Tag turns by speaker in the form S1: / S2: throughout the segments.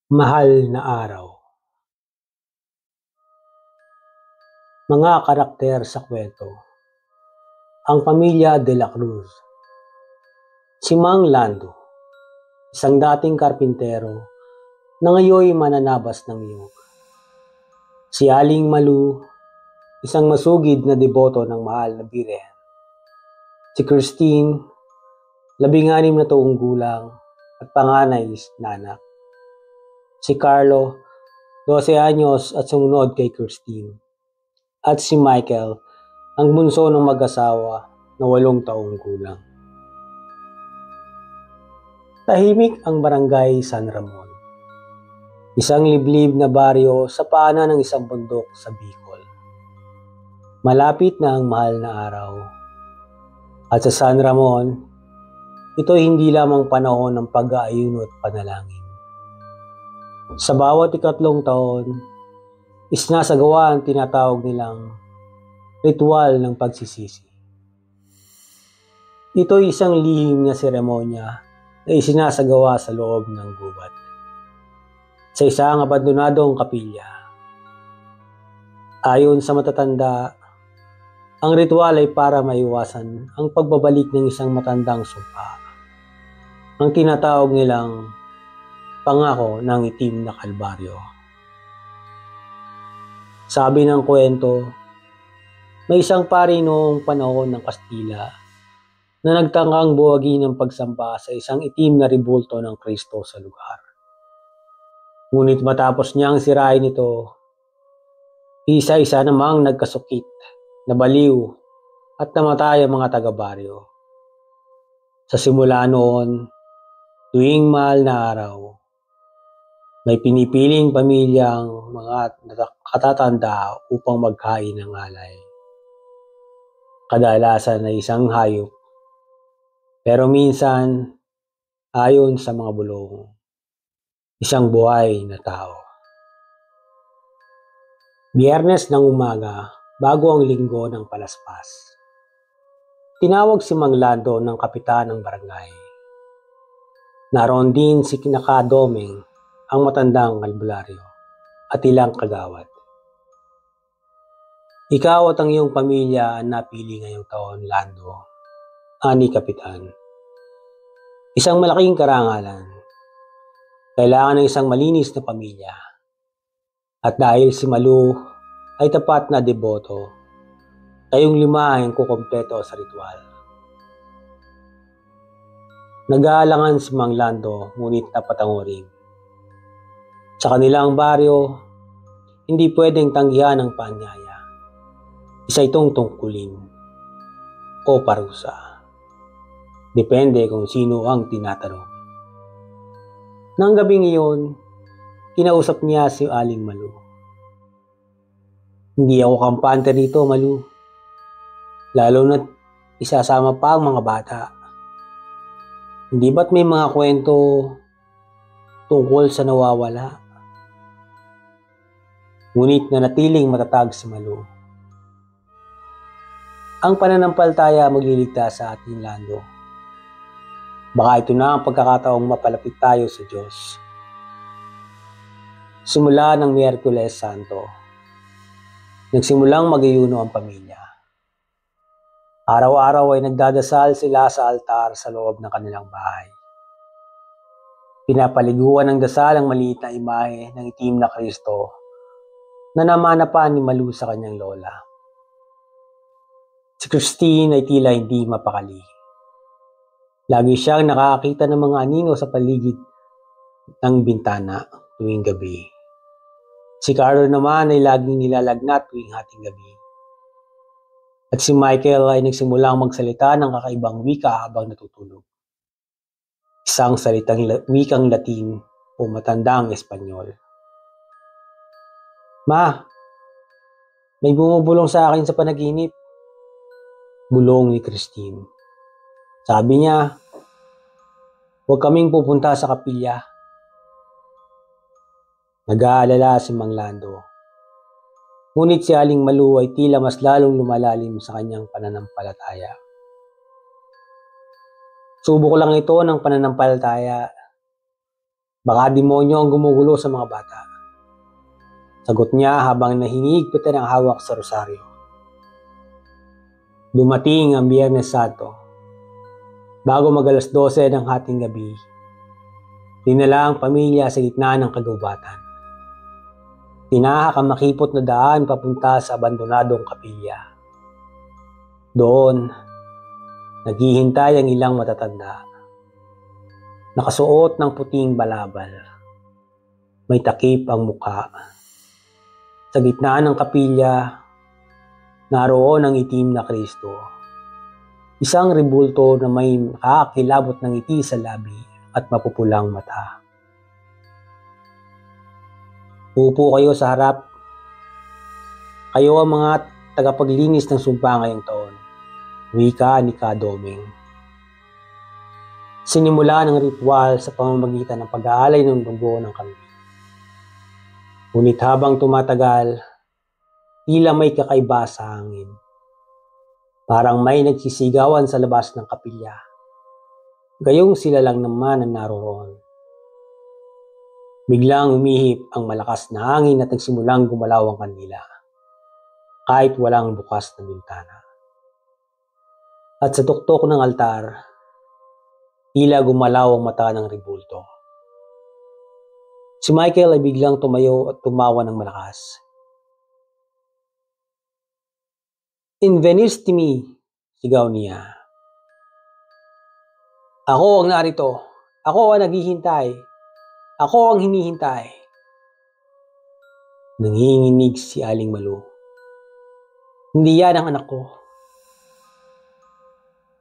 S1: Mahal na araw. Mga karakter sa kwento. Ang pamilya de la Cruz. Si Mang Lando, isang dating karpintero na ngayoy mananabas ng niyog. Si Aling Malu, isang masugid na deboto ng mahal na Birhen. Si Christine, 16 na taong gulang at panganay na anak. Si Carlo, 12 anyos at sumunod kay Christine. At si Michael, ang bunso ng mag-asawa na 8 taong gulang. Tahimik ang barangay San Ramon. Isang liblib na baryo sa paanan ng isang bundok sa Bicol. Malapit na ang mahal na araw. At sa San Ramon, ito hindi lamang panahon ng pag-aayuno at panalangin. Sa bawat 3 taon, isinasagawa ang tinatawag nilang ritual ng pagsisisi. Ito'y isang lihim na seremonya na isinasagawa sa loob ng gubat. Sa isang abandonadong kapilya. Ayon sa matatanda, ang ritual ay para maiwasan ang pagbabalik ng isang matandang sumpa. Ang tinatawag nilang pangako ng itim na kalbaryo. Sabi ng kwento, may isang pari noong panahon ng Kastila na nagtangkang buwagi ng pagsamba sa isang itim na ribulto ng Kristo sa lugar. Ngunit matapos niyang sirain ito, isa-isa namang nagkasukit, nabaliw at namatay ang mga taga-baryo. Sa simula noon, tuwing mahal na araw, may pinipiling pamilyang mga katatanda upang magkain ng alay. Kadalasan ay isang hayop, pero minsan, ayon sa mga bulong, isang buhay na tao. Biyernes ng umaga, bago ang linggo ng palaspas. Tinawag si Mang Lando ng kapitan ng barangay. Naroon din si Kinakadomeng, ang matandang albularyo, at ilang kagawad. Ikaw at ang iyong pamilya ang napili ngayong taon, Lando, ani kapitan. Isang malaking karangalan. Kailangan ng isang malinis na pamilya. At dahil si Malu ay tapat na deboto, kayong 5 ang kukumpleto sa ritual. Nag-aalangan si Mang Lando, ngunit napatanguring. Sa kanilang baryo, hindi pwedeng tanggihan ang paanyaya. Isa itong tungkulin o parusa. Depende kung sino ang tinatanong. Nang gabing iyon, kinausap niya si Aling Malu. Hindi ako kampante rito, Malu. Lalo na't isasama pa ang mga bata. Hindi ba't may mga kwento tungkol sa nawawala? Ngunit nanatiling matatag si Malu. Ang pananampalataya magliligtas sa ating Lando. Baka ito na ang pagkakataong mapalapit tayo sa Diyos. Simula ng Miyerkules Santo, nagsimulang mag-ayuno ang pamilya. Araw-araw ay nagdadasal sila sa altar sa loob ng kanilang bahay. Pinapaliguan ng dasal ang maliit na imahe ng itim na Kristo na namanapan ni Malu sa kanyang lola. Si Christine ay tila hindi mapakali. Lagi siyang nakakita ng mga anino sa paligid ng bintana tuwing gabi. Si Carlo naman ay laging nilalagnat tuwing hating gabi. At si Michael ay nagsimulang magsalita ng kakaibang wika habang natutulog. Isang salitang wikang Latin o matandang Espanyol. Ma, may bumubulong sa akin sa panaginip. Bulong ni Christine. Sabi niya, huwag kaming pupunta sa kapilya. Nag-aalala si Mang Lando. Ngunit si Aling Malu ay tila mas lalong lumalalim sa kanyang pananampalataya. Subok lang ito ng pananampalataya. Baka demonyo ang gumugulo sa mga bata. Sagot niya habang nahinihigpitan ang hawak sa rosaryo. Dumating ang Biyernes Santo. Bago mag-alas 12 ng hating gabi, dinala ang pamilya sa gitna ng kagubatan. Tinahak ang makipot na daan papunta sa abandonadong kapilya. Doon, naghihintay ang ilang matatanda. Nakasuot ng puting balabal. May takip ang muka. Sa gitna ng kapilya, naroon ang itim na Kristo. Isang rebulto na may nakakakilabot ng ngiti sa labi at mapupulang mata. Upo kayo sa harap. Kayo ang mga tagapaglinis ng sumpa ngayong taon. Wika ni Kadoming. Sinimula ng ritual sa pamamagitan ng pag-aalay ng dugo ng kambing. Ngunit habang tumatagal, tila may kakaiba sa hangin. Parang may nagsisigawan sa labas ng kapilya. Gayong sila lang naman ang naroon. Biglang umihip ang malakas na hangin at nagsimulang gumalaw ang kandila, kahit walang bukas na bintana. At sa tuktok ng altar, tila gumalaw ang mata ng rebulto. Si Michael ay biglang tumayo at tumawa ng malakas. "Invenistimi," sigaw niya. "Ako ang narito. Ako ang naghihintay. Ako ang hinihintay." Nanginginig si Aling Malu. "Hindi yan ang anak ko."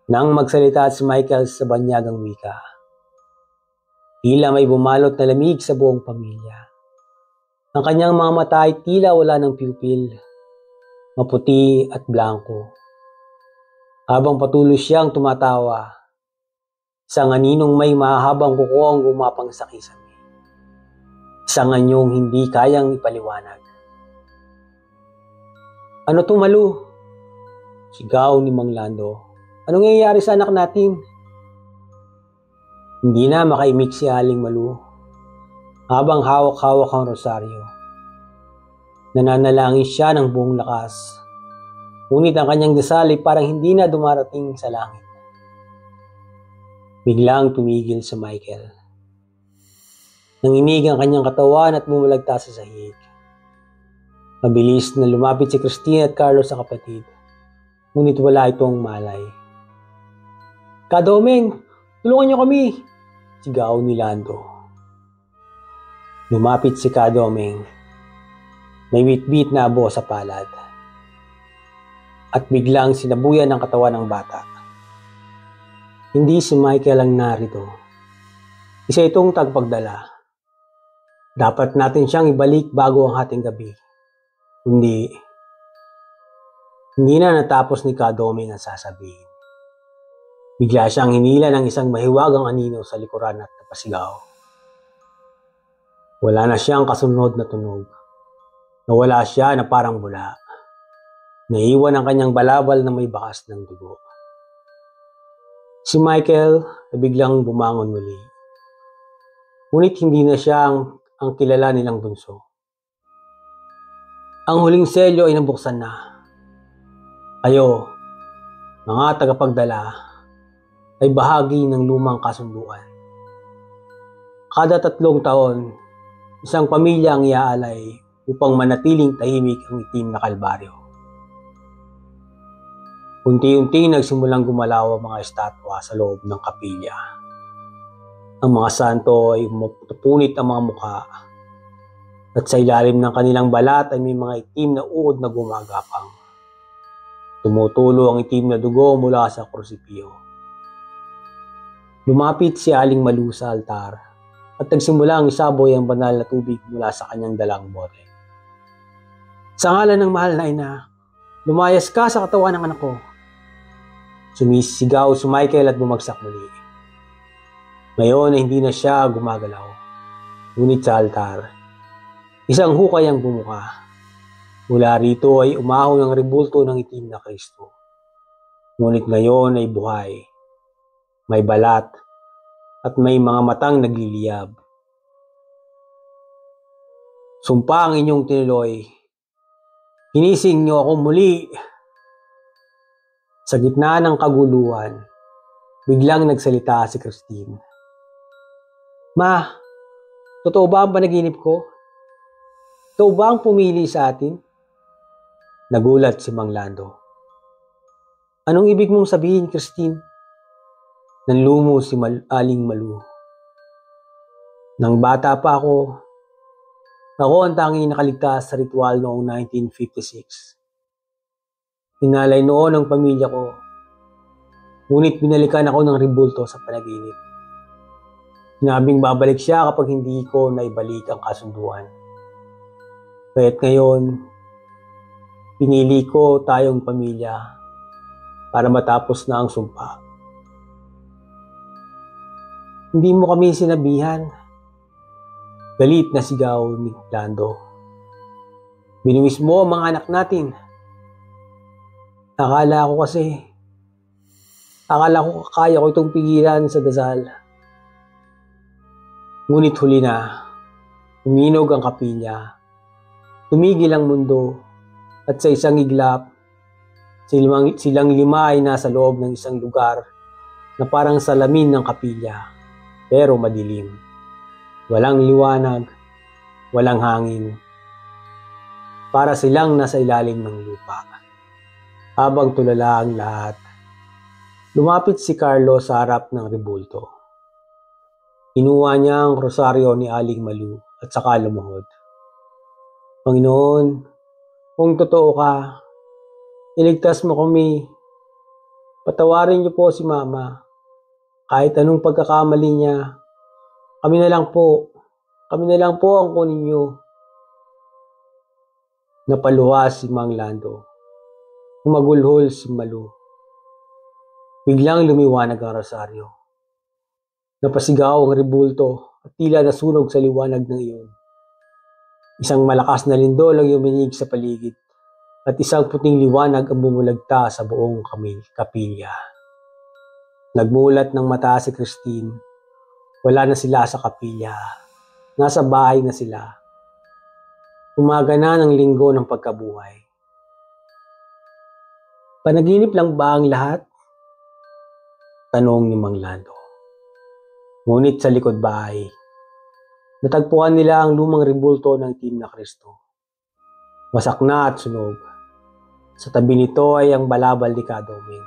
S1: Nang magsalita si Michael sa banyagang wika, tila may bumalot na lamig sa buong pamilya. Ang kanyang mga mata ay tila wala ng pupil, maputi at blanco. Habang patuloy siyang tumatawa, isang aninong may mahabang kuko ang gumapang sa kisame. Isang anyong hindi kayang ipaliwanag. "Ano to, Malu?" sigaw ni Mang Lando. "Anong nangyayari sa anak natin?" Hindi na makaimik si Aling Malu habang hawak-hawak ang rosaryo. Nananalangin siya ng buong lakas. Ngunit ang kanyang dasal ay parang hindi na dumarating sa langit. Biglang tumigil si Michael. Nanginig ang kanyang katawan at bumulagta sa sahig. Mabilis na lumapit si Christine at Carlos sa kapatid. Ngunit wala itong malay. "Kadomeng, tulungan niyo kami!" sigaw ni Lando. Lumapit si Kadomeng. May bitbit na abo sa palad. At biglang sinabuyan ang katawan ng bata. Hindi si Michael ang narito. Isa itong tagpagdala. Dapat natin siyang ibalik bago ang hating gabi. Hindi na natapos ni Kadomeng ang sasabihin. Bigla siyang hinila ng isang mahiwagang anino sa likuran at napasigaw. Wala na siyang kasunod na tunog. Nawala siya na parang bula. Naiwan ang kanyang balabal na may bakas ng dugo. Si Michael ay biglang bumangon muli. Ngunit hindi na siya ang kilala nilang bunso. Ang huling selyo ay nabuksan na. Kayo, mga tagapagdala, ay bahagi ng lumang kasunduan. Kada 3 taon, isang pamilya ang iaalay upang manatiling tahimik ang itim na kalbaryo. Unti-unti nagsimulang gumalaw ang mga estatwa sa loob ng kapilya. Ang mga santo ay mapupunit ang mga mukha at sa ilalim ng kanilang balat ay may mga itim na uod na gumagapang. Tumutulo ang itim na dugo mula sa krusipiyo. Lumapit si Aling Malu sa altar at nagsimula ang isaboy ang banal na tubig mula sa kanyang dalang bote. "Sa ngalan ng mahal na ina, lumayas ka sa katawan ng anak ko." Sumisigaw si Michael at bumagsak muli. Ngayon ay hindi na siya gumagalaw. Ngunit sa altar, isang hukay ang bumuka. Mula rito ay umahon ang rebulto ng itim na Kristo. Ngunit ngayon ay buhay. May balat at may mga matang nagliliyab. Sumpa ang inyong tinuloy. Ginising niyo ako muli. Sa gitna ng kaguluhan, biglang nagsalita si Christine. Ma, totoo ba ang panaginip ko? Ikaw ba ang pumili sa atin? Nagulat si Mang Lando. Anong ibig mong sabihin, Christine? Nanlumo si Aling Malu. Nang bata pa ako ang tanging nakaligtas sa ritual noong 1956. Inalay noon ang pamilya ko, ngunit binalikan ako ng ribulto sa panaginip. Sinabing babalik siya kapag hindi ko naibalik ang kasunduan. Kaya't ngayon, pinili ko tayong pamilya para matapos na ang sumpa. Hindi mo kami sinabihan. Galit na sigaw ni Lando. Binuwis mo ang mga anak natin. Akala ko kaya ko itong pigilan sa dasal. Ngunit huli na, uminog ang kapilya. Tumigil ang mundo at sa isang iglap, silang lima ay nasa loob ng isang lugar na parang salamin ng kapilya, pero madilim. Walang liwanag, walang hangin. Para silang nasa ilalim ng lupa. Habang tulala ang lahat, lumapit si Carlo sa harap ng ribulto. Kinuha niya ang rosaryo ni Aling Malu at saka lumuhod. Panginoon, kung totoo ka, iligtas mo kami. Patawarin niyo po si Mama. Kahit anong pagkakamali niya, kami na lang po ang kunin niyo. Napaluha si Mang Lando. Humagulhol si Malu. Biglang lumiwanag ang rosaryo. Napasigaw ang ribulto at tila nasunog sa liwanag ng iyon. Isang malakas na lindol ang yuminig sa paligid at isang puting liwanag ang bumulagta sa buong kapilya. Nagmulat ng mata si Christine. Wala na sila sa kapilya. Nasa bahay na sila. Umaga na ng linggo ng pagkabuhay. Panaginip lang ba ang lahat? Tanong ni Mang Lando. Ngunit sa likod bahay, natagpuan nila ang lumang ribulto ng Itim na Kristo. Wasak na at sunog. Sa tabi nito ay ang balabal ni Kadoming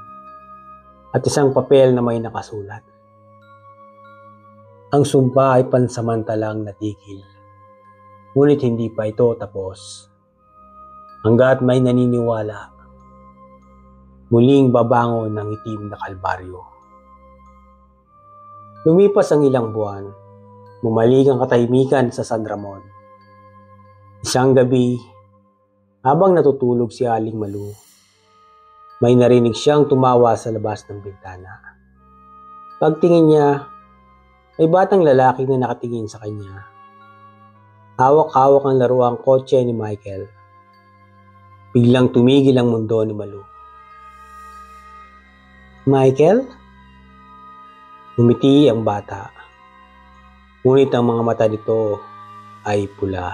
S1: at isang papel na may nakasulat. Ang sumpa ay pansamantalang natigil, ngunit hindi pa ito tapos. Hanggat may naniniwala, muling babangon ng itim na kalbaryo. Lumipas ang ilang buwan, bumalik ang katahimikan sa San Ramon. Isang gabi, habang natutulog si Aling Malu, may narinig siyang tumawa sa labas ng bintana. Pagtingin niya, may batang lalaki na nakatingin sa kanya. Hawak-hawak ang laruang kotse ni Michael. Biglang tumigil ang mundo ni Malu. Michael? Umiti ang bata. Ngunit ang mga mata nito ay pula.